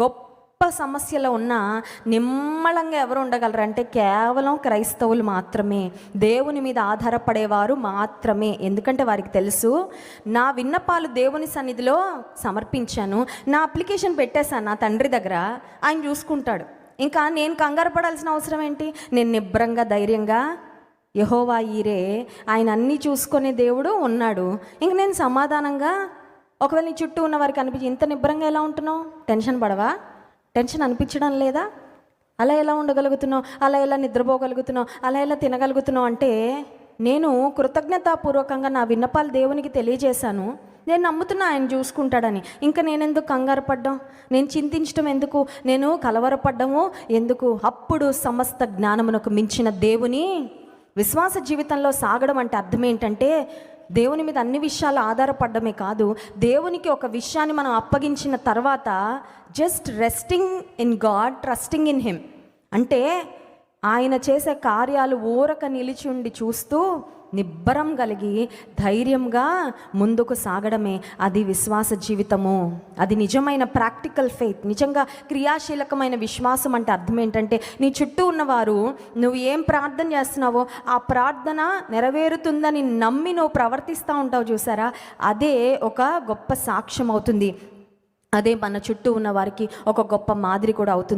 గొప్ప సమస్యలో ఉన్న నిమ్మళంగా ఎవరు ఉండగలరు అంటే కేవలం క్రైస్తవులు మాత్రమే, దేవుని మీద ఆధారపడేవారు మాత్రమే. ఎందుకంటే వారికి తెలుసు, నా విన్నపాలు దేవుని సన్నిధిలో సమర్పించాను, నా అప్లికేషన్ పెట్టేశాను నా తండ్రి దగ్గర, ఆయన చూసుకుంటాడు. ఇంకా నేను కంగారు పడాల్సిన అవసరం ఏంటి? నేను నిబ్రంగా ధైర్యంగా యెహోవా ఈరే, ఆయన అన్నీ చూసుకునే దేవుడు ఉన్నాడు. ఇంక నేను సమాధానంగా, ఒకవేళ నీ చుట్టూ ఉన్న వారికి అనిపించి ఇంత నిబ్రంగా ఎలా ఉంటున్నావు? టెన్షన్ పడవా? టెన్షన్ అనిపించడం లేదా? అలా ఎలా ఉండగలుగుతున్నావు? అలా ఎలా నిద్రపోగలుగుతున్నావు? అలా ఎలా తినగలుగుతున్నావు? అంటే నేను కృతజ్ఞతాపూర్వకంగా నా విన్నపాలు దేవునికి తెలియజేశాను. నేను నమ్ముతున్నా ఆయన చూసుకుంటాడని. ఇంకా నేనెందుకు కంగారు పడ్డం? నేను చింతించడం ఎందుకు? నేను కలవరపడ్డము ఎందుకు? అప్పుడు సమస్త జ్ఞానమునకు మించిన దేవుని విశ్వాస జీవితంలో సాగడం అంటే అర్థం ఏంటంటే, దేవుని మీద అన్ని విషయాలు ఆధారపడమే కాదు, దేవునికి ఒక విషయాన్ని మనం అప్పగించిన తర్వాత just resting in God, trusting in him. అంటే ఆయన చేసే కార్యాలు ఊరక నిలిచి ఉండి చూస్తూ నిబ్బరం కలిగి ధైర్యంగా ముందుకు సాగడమే అది విశ్వాస జీవితము. అది నిజమైన ప్రాక్టికల్ ఫెయిత్, నిజంగా క్రియాశీలకమైన విశ్వాసం. అంటే అర్థం ఏంటంటే, నీ చుట్టూ ఉన్నవారు నువ్వు ఏం ప్రార్థన చేస్తున్నావో ఆ ప్రార్థన నెరవేరుతుందని నమ్మి నువ్వు ప్రవర్తిస్తూ ఉంటావు చూసారా, అదే ఒక గొప్ప సాక్ష్యం అవుతుంది. అదే మన చుట్టూ ఉన్న వారికి ఒక గొప్ప మాదిరి కూడా అవుతుంది.